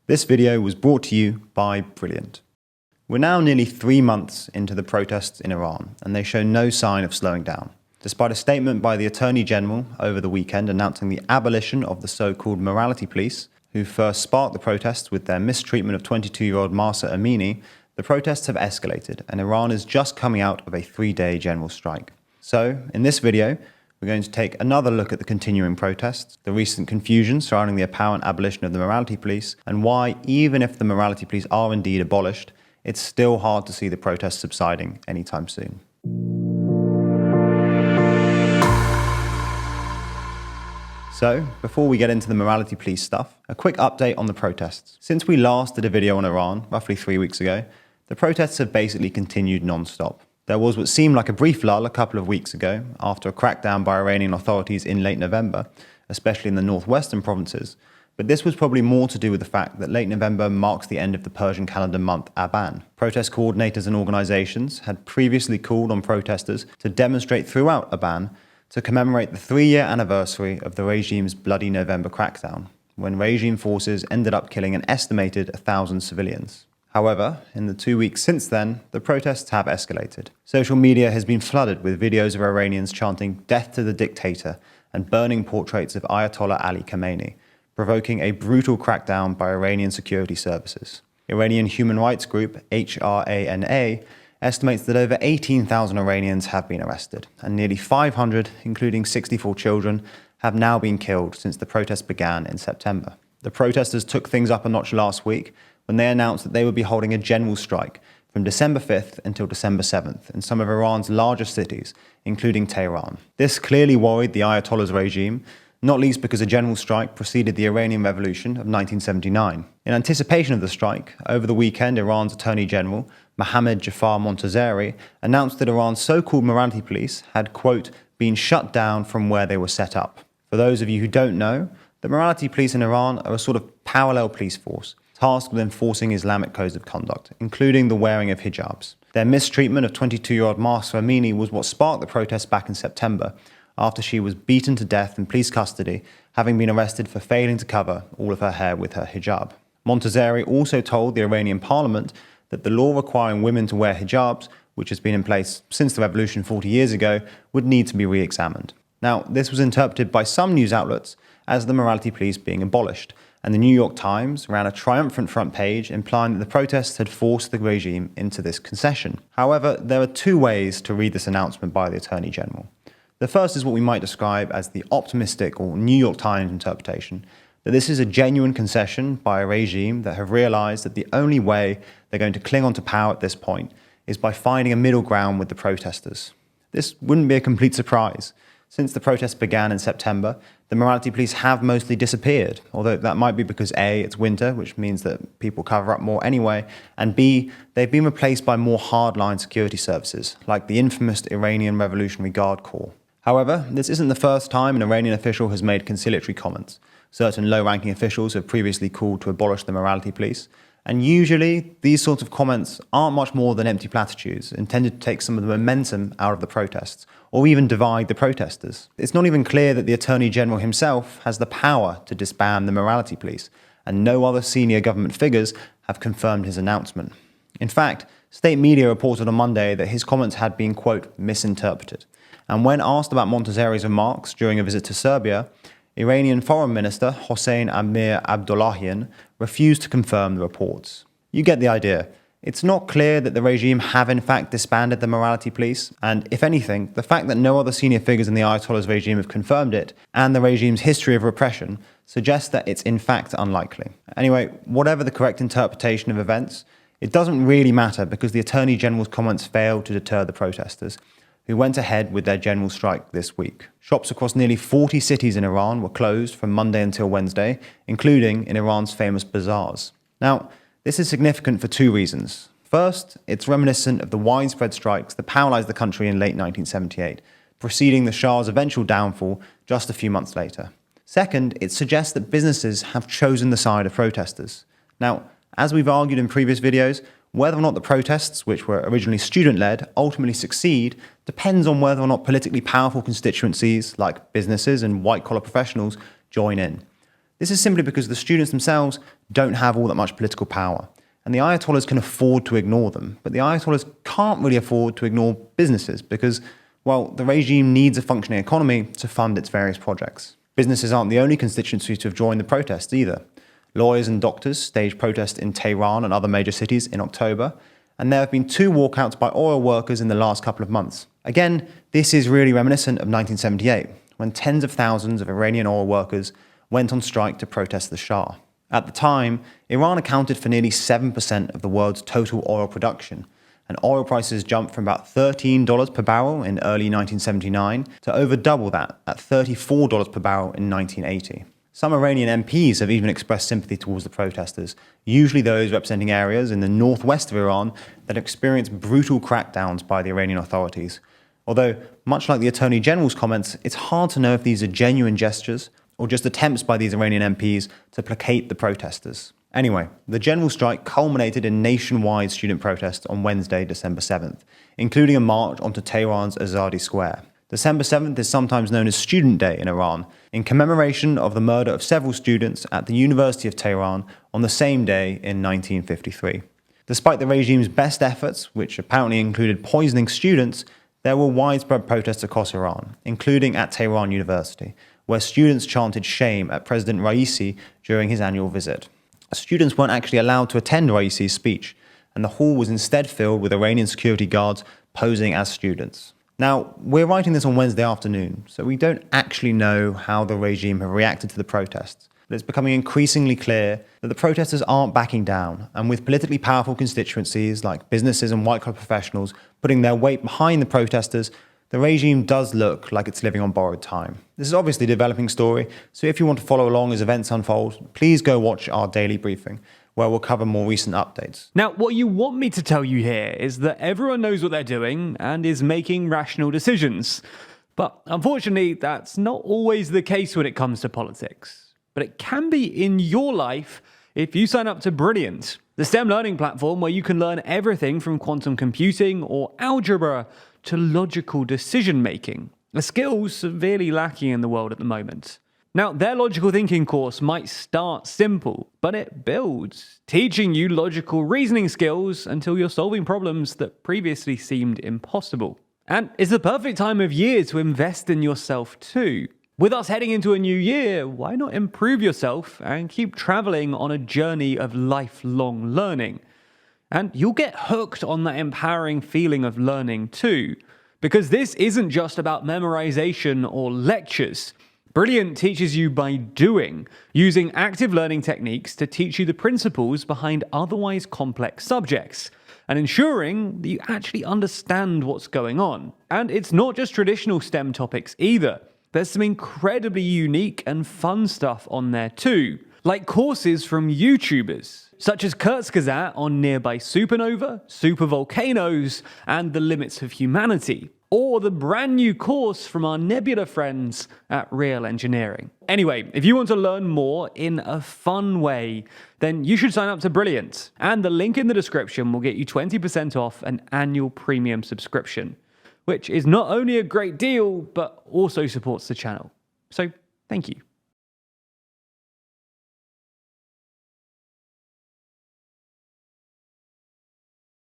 This video was brought to you by Brilliant. We're now nearly 3 months into the protests in Iran, and they show no sign of slowing down. Despite a statement by the Attorney General over the weekend announcing the abolition of the so-called morality police, who first sparked the protests with their mistreatment of 22-year-old Mahsa Amini, the protests have escalated, and Iran is just coming out of a 3-day general strike. So, in this video, we're going to take another look at the continuing protests, the recent confusion surrounding the apparent abolition of the morality police, and why, even if the morality police are indeed abolished, it's still hard to see the protests subsiding anytime soon. So, before we get into the morality police stuff, a quick update on the protests. Since we last did a video on Iran, roughly 3 weeks ago, the protests have basically continued non-stop. There was what seemed like a brief lull a couple of weeks ago after a crackdown by Iranian authorities in late November, especially in the northwestern provinces, but this was probably more to do with the fact that late November marks the end of the Persian calendar month Aban. Protest coordinators and organizations had previously called on protesters to demonstrate throughout Aban to commemorate the 3-year anniversary of the regime's bloody November crackdown, when regime forces ended up killing an estimated 1,000 civilians. However, in the 2 weeks since then, the protests have escalated. Social media has been flooded with videos of Iranians chanting "Death to the dictator" and burning portraits of Ayatollah Ali Khamenei, provoking a brutal crackdown by Iranian security services. Iranian human rights group HRANA estimates that over 18,000 Iranians have been arrested, and nearly 500, including 64 children, have now been killed since the protests began in September. The protesters took things up a notch last week when they announced that they would be holding a general strike from December 5th until December 7th in some of Iran's largest cities, including Tehran. This clearly worried the Ayatollah's regime, not least because a general strike preceded the Iranian Revolution of 1979. In anticipation of the strike, over the weekend, Iran's Attorney General, Mohammad Jafar Montazeri, announced that Iran's so-called morality police had, quote, been shut down from where they were set up. For those of you who don't know, the morality police in Iran are a sort of parallel police force, tasked with enforcing Islamic codes of conduct, including the wearing of hijabs. Their mistreatment of 22-year-old Mahsa Amini was what sparked the protests back in September, after she was beaten to death in police custody, having been arrested for failing to cover all of her hair with her hijab. Montazeri also told the Iranian parliament that the law requiring women to wear hijabs, which has been in place since the revolution 40 years ago, would need to be re-examined. Now, this was interpreted by some news outlets as the morality police being abolished, and the New York Times ran a triumphant front page implying that the protests had forced the regime into this concession. However, there are 2 ways to read this announcement by the Attorney General. The first is what we might describe as the optimistic or New York Times interpretation, that this is a genuine concession by a regime that have realized that the only way they're going to cling on to power at this point is by finding a middle ground with the protesters. This wouldn't be a complete surprise. Since the protests began in September, the morality police have mostly disappeared, although that might be because A, it's winter, which means that people cover up more anyway, and B, they've been replaced by more hardline security services, like the infamous Iranian Revolutionary Guard Corps. However, this isn't the first time an Iranian official has made conciliatory comments. Certain low-ranking officials have previously called to abolish the morality police, and usually these sorts of comments aren't much more than empty platitudes, intended to take some of the momentum out of the protests, or even divide the protesters. It's not even clear that the Attorney General himself has the power to disband the morality police, and no other senior government figures have confirmed his announcement. In fact, state media reported on Monday that his comments had been, quote, misinterpreted. And when asked about Montazeri's remarks during a visit to Serbia, Iranian Foreign Minister Hossein Amir Abdullahian refused to confirm the reports. You get the idea. It's not clear that the regime have in fact disbanded the morality police, and if anything, the fact that no other senior figures in the Ayatollah's regime have confirmed it, and the regime's history of repression, suggests that it's in fact unlikely. Anyway, whatever the correct interpretation of events, it doesn't really matter because the Attorney General's comments failed to deter the protesters, who went ahead with their general strike this week. Shops across nearly 40 cities in Iran were closed from Monday until Wednesday, including in Iran's famous bazaars. Now, this is significant for 2 reasons. First, it's reminiscent of the widespread strikes that paralyzed the country in late 1978, preceding the Shah's eventual downfall just a few months later. Second, it suggests that businesses have chosen the side of protesters. Now, as we've argued in previous videos, whether or not the protests, which were originally student-led, ultimately succeed depends on whether or not politically powerful constituencies, like businesses and white-collar professionals, join in. This is simply because the students themselves don't have all that much political power. And the Ayatollahs can afford to ignore them, but the Ayatollahs can't really afford to ignore businesses because, well, the regime needs a functioning economy to fund its various projects. Businesses aren't the only constituency to have joined the protests either. Lawyers and doctors staged protests in Tehran and other major cities in October, and there have been 2 walkouts by oil workers in the last couple of months. Again, this is really reminiscent of 1978, when tens of thousands of Iranian oil workers went on strike to protest the Shah. At the time, Iran accounted for nearly 7% of the world's total oil production, and oil prices jumped from about $13 per barrel in early 1979 to over double that at $34 per barrel in 1980. Some Iranian MPs have even expressed sympathy towards the protesters, usually those representing areas in the northwest of Iran that experienced brutal crackdowns by the Iranian authorities. Although, much like the Attorney General's comments, it's hard to know if these are genuine gestures or just attempts by these Iranian MPs to placate the protesters. Anyway, the general strike culminated in nationwide student protests on Wednesday, December 7th, including a march onto Tehran's Azadi Square. December 7th is sometimes known as Student Day in Iran, in commemoration of the murder of several students at the University of Tehran on the same day in 1953. Despite the regime's best efforts, which apparently included poisoning students, there were widespread protests across Iran, including at Tehran University, where students chanted shame at President Raisi during his annual visit. Students weren't actually allowed to attend Raisi's speech, and the hall was instead filled with Iranian security guards posing as students. Now, we're writing this on Wednesday afternoon, so we don't actually know how the regime have reacted to the protests, but it's becoming increasingly clear that the protesters aren't backing down, and with politically powerful constituencies like businesses and white-collar professionals putting their weight behind the protesters, the regime does look like it's living on borrowed time. This is obviously a developing story, so if you want to follow along as events unfold, please go watch our daily briefing, where we'll cover more recent updates. Now, what you want me to tell you here is that everyone knows what they're doing and is making rational decisions. But unfortunately, that's not always the case when it comes to politics. But it can be in your life if you sign up to Brilliant, the STEM learning platform where you can learn everything from quantum computing or algebra to logical decision-making, a skill severely lacking in the world at the moment. Now, their logical thinking course might start simple, but it builds, teaching you logical reasoning skills until you're solving problems that previously seemed impossible. And it's the perfect time of year to invest in yourself too. With us heading into a new year, why not improve yourself and keep traveling on a journey of lifelong learning? And you'll get hooked on that empowering feeling of learning too, because this isn't just about memorization or lectures. Brilliant teaches you by doing, using active learning techniques to teach you the principles behind otherwise complex subjects, and ensuring that you actually understand what's going on. And it's not just traditional STEM topics either. There's some incredibly unique and fun stuff on there too, like courses from YouTubers, such as Kurzgesagt on nearby supernova, supervolcanoes, and the limits of humanity, or the brand new course from our Nebula friends at Real Engineering. Anyway, if you want to learn more in a fun way, then you should sign up to Brilliant, and the link in the description will get you 20% off an annual premium subscription, which is not only a great deal, but also supports the channel. So, thank you.